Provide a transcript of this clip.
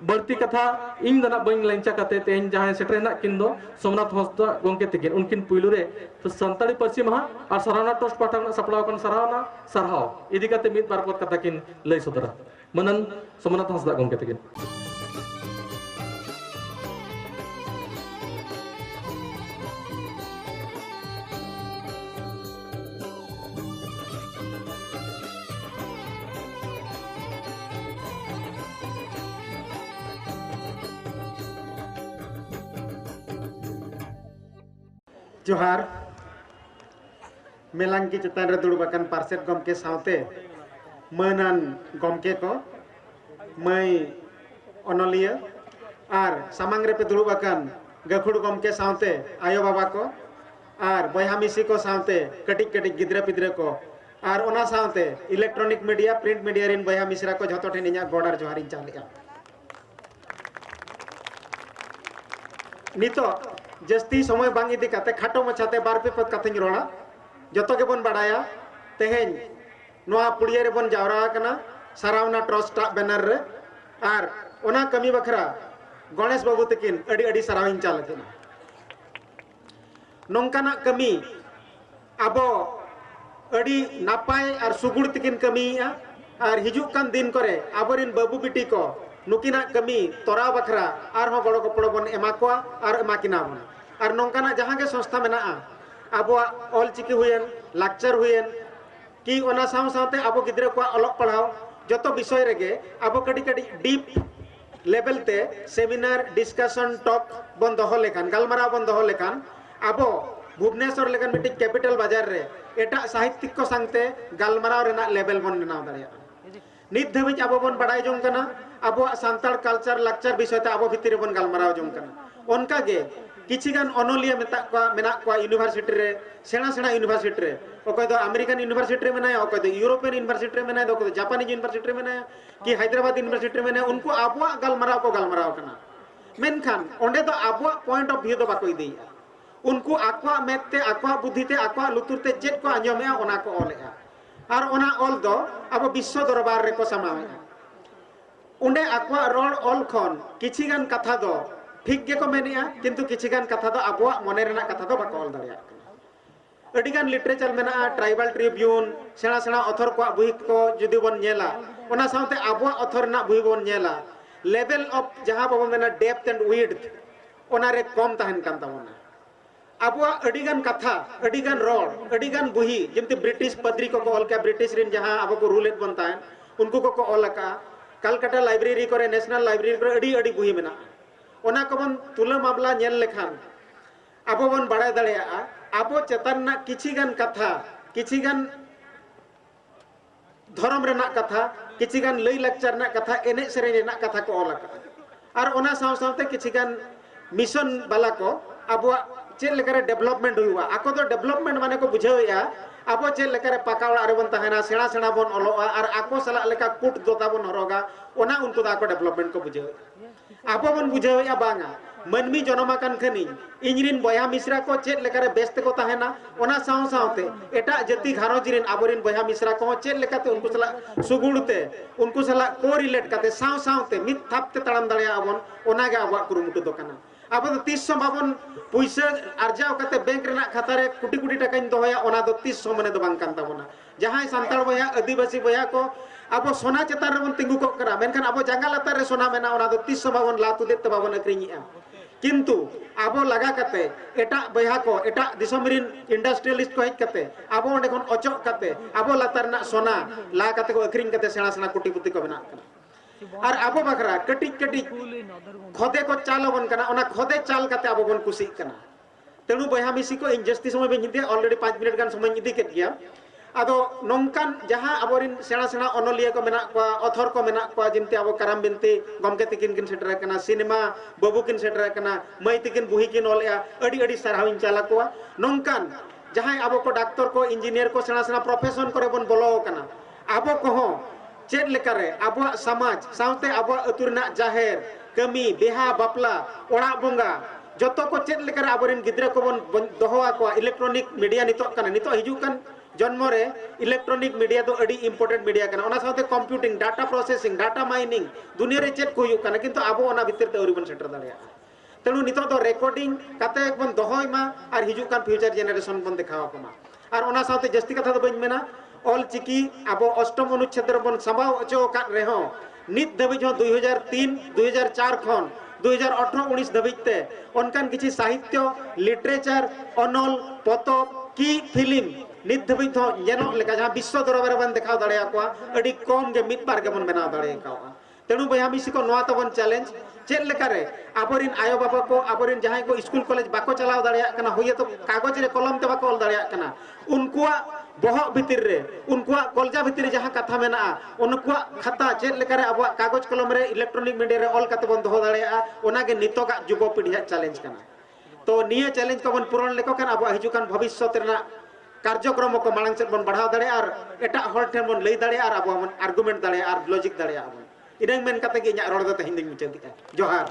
बढ़ती कथा इन दना बन लंचा कते तेन जहां सेटरेना किन दो सोमनाथ हंसदा गोंके तकिन उनकिन पुइलु रे तो संताली पश्चिम महा और सरावना टोस्ट पाठक सपड़ाव कन सरावना सरहाव इदी कते मित बार पद कथा किन लय सदरा मनन सोमनाथ हंसदा गोंके तकिन जोहार मेलांगी चेतान रे दुड़बाकन पार्सेट गमके सावते मनन गमके को मई अनलिया आर सामांग रे पे दुड़बाकन गखुड़ गमके सावते आयो बाबा को आर बयहा मिसी को सावते कटिक कटिक गिद्रा पिद्रा को आर ओना सावते इलेक्ट्रॉनिक मीडिया प्रिंट मीडिया रिन बयहा मिसरा को झतो ठेन इᱧᱟᱜ गोडार जोहारिन चालेगा नितो जस्ती समय बांग इदी काते खाटो मछाते बार पे पद कातेñ रोड़ा जतो के बन बाडाया तेहेñ नोआ पुड़िया रे बन जावरा कना सरावना ट्रस्ट बैनर रे आर ओना कमी बखरा गणेश बाबू तकिन अड़ी अड़ी सराविन चाल केना नोंकाना कमी आबो अड़ी नापाय आर सुगुड़ तकिन कमीया आर हिजुक कान दिन करे आबोरिन बाबू बिटी को नुकिना कमी तोरा बखरा आर हो गड़ो गपड़ो बन एमा को आर एमा किना बन और नौकाना जहाँ के संस्था में अब ऑल चिकी हुएन लाक्चर हुएन कि ओना साव सावते अब गिद्रा को अलग पढ़ाओ जो विषय रेगे अब कड़ी कड़ी डीप लेवल ते सेमिनार डिस्कशन टॉक बन दहो लेखान गलमाराव बन दहो लेखान अब भुवनेश्वर लेखान मिट्टी कैपिटल बाजार रे एटा साहित्यिक को संगते गलमाराव रेना लेवल बन बनाव दाड़िया नित धाबिज अब बन बड़ाई जों कना अब सांतार कल्चर लाक्चर विषय ते अब भितर बन गलमाराव जों कना उनका गे किछिगान अनलिया मेना यूनिवर्सिटी रे सेना सेना यूनिवर्सिटी रे ओकय दो अमेरिकन यूनिवर्सिटी रे मेना ओकय दो यूरोपियन यूनिवर्सिटी रे मेना ओकय दो जापानीज यूनिवर्सिटी रे मेना कि हैदराबाद यूनिवर्सिटी रे मेना उनको आबुआ गलमाराव को गलमाराव कना मेनखान ओंडे दो आबुआ पॉइंट ऑफ व्यू दो बाको इदिया उनको आक्वा मेते आक्वा बुद्धिते आक्वा लुतुरते चेत को आंजमेया ओना को ओलेया आर ओना ऑल दो अब विश्व दरबार रे को समावेया ओंडे आक्वा रोड ऑल खन किछिगान कथा दो ठीक के को मेनिया किंतु किछिगान कथा दो आबुआ मने रेना कथा दो बाको ऑल दाड़िया अडिगान लिटरेचर मेना ट्राइबल ट्रिब्यून सेना सेना ऑथर को बुही को जुदी बन नेला ओना सावते आबुआ ऑथर ना बुही बन नेला लेवल ऑफ जहां बाबो मेना डेप्थ एंड विड्थ ओना रे कम तहन कान ताबोना आबुआ अडिगान कथा अडिगान रोड अडिगान बुही जेमते ब्रिटिश पत्री को ऑल का ब्रिटिश रिन जहां आबो को रूलेट बनता है उनको को ऑल का कलकत्ता लाइब्रेरी करे नेशनल लाइब्रेरी करे अडी अडी बुही मेना ओना को बन तुला मामला नेल लेखान आबो बन बड़ाय दाड़िया आबो चेतन ना किछिगान कथा किछिगान धर्म रेना कथा किछिगान लई लेक्चर ना कथा एने सेरे रेना कथा को ऑल का आर ओना साव सावते किछिगान मिशन बाला को आबो चेल लेकर डेवलपमेंट हुआ आको तो डेवलपमेंट माने को बुझावया आबो चेल लेकर पाका ओड़ा रे बन तहना सेना सेना बन ओलोआ आर आको सला लेका कुट दोता बन हरोगा ओना उनको दा को डेवलपमेंट को बुझाव आबो बन बुझावया बांगा मनमी जनमाकान खनी इंजरिन बया मिश्रा को चेत लेकारे बेस्ते को तहना ओना साव सावते एटा जति घारोज रिन आबोरिन बया मिश्रा को चेत लेकाते उनको सला सुगुड़ते उनको सला को रिलेट काते साव सावते मित थापते तड़ाम दाड़िया आबोन ओना गे आबो कुरुमुटु दोकाना अब तो 300 बाबन पैसा अर्जाव करते बैंक रेना खाता रे कोटी कोटी टाका दोया ओना दो 300 मने दो बांग कान ताबोना जहां सांताल बया आदिवासी बया को अब सोना चेतान रे बन तिंगु को करा मेनखान अब जंगा लातार रे सोना मेना ओना दो 300 बाबन लातु देते बाबन अक्रिनिया किंतु अब लगा करते एटा बया को एटा दिसमरिन इंडस्ट्रियलिस्ट को हेज करते अब ओंडे खन अचक करते अब लातार ना सोना ला करते को अक्रिन करते सेना सेना कोटीपति को बना और अब बखरा कटिक कटिक खोदे को चाल बन कना ओना खोदे चाल करते अब बन कुसी कना तेणु बया मिसी को इन जस्ती समय बन इदे ऑलरेडी 5 मिनट गान समय इदी केत गया आदो नोंकान जहां अबोरिन सेना सेना अनलिया को मेना को ऑथर को मेना को जिनते अब कराम बिनती गमके तिकिन किन सेटर कना सिनेमा बाबू किन सेटर कना मई तिकिन बुही किन ओलया अडी अडी सरहाविन चाला को नोंकान जहां अब को डॉक्टर को इंजीनियर को सेना सेना प्रोफेशन करे बन बोलो कना अब को हो चेत लेकारे अब समाज सावते अब अतुरना जाहेर कमी बेहा बापला ओड़ा बोंगा जतो को चेत लेकारे अबोरिन गिद्रा को बन दोहोआ को इलेक्ट्रॉनिक मीडिया नितो कना नितो हिजु कन जन्म रे इलेक्ट्रॉनिक मीडिया तो अड़ी इम्पोर्टेंट मीडिया कना ओना साथे computing data processing data mining दुनिया रे चेक को हुयुक कना किंतु आबो ओना भितर ते औरी बन सेटर दाड़िया तेणु नित तो रेकर्डिंग काते बन दोहय मा और हिजुक कान फ्यूचर जेनारेशन बन देखावा को मा और ओना साथे जस्ती कथा तो बइन मेना ऑल चिकी आबो अष्टम अनुच्छेद रे बन समाव अचो का रेहो नित दबिज 2003 2004 खन 2018-19 दबिजते उनकान किसी साहित्य लिटरेचर अनल पतब की फिल्म नित दबिज जेनो लेका जहां विश्व दरबार बन देखाव दाड़े आकोआ अडी कम गे मित बार गे बन बनाव दाड़े आकोआ तेणु बया मिसी को नवा तबन चैलेंज चेक लेकारे आबोरिन आयो बाबा को आबोरिन जहां को स्कूल कॉलेज बाको चलाव दाड़िया कना होय तो कागज रे कलम ते बाको ऑल दाड़िया कना उनकुआ बहक भितर रे उनकुआ कलजा भितर जहां कथा मेना उनकुआ खाता चेक लेकारे अब कागज कलम रे इलेक्ट्रॉनिक मीडिया रे ऑल कते बन दोहो दाड़िया ओनागे नितोगा जुगो पीढ़ी चैलेंज कना तो निये चैलेंज को बन पूरण लेको कन अब हिजुकान भविष्य तेना कार्यक्रम को मांग से बन बढ़ाव दाड़िया और एटा हर ठेन बन लई दाड़िया और अब आर्गुमेंट दाड़िया और लॉजिक दाड़िया इनांग मेन कते गे इᱧᱟᱜ ᱨᱚᱲ ᱫᱚ ᱛᱮᱦᱮᱧ ᱫᱚᱧ ᱢᱩᱪᱟᱹᱫ ᱮᱜᱼᱟ ᱡᱚᱦᱟᱨ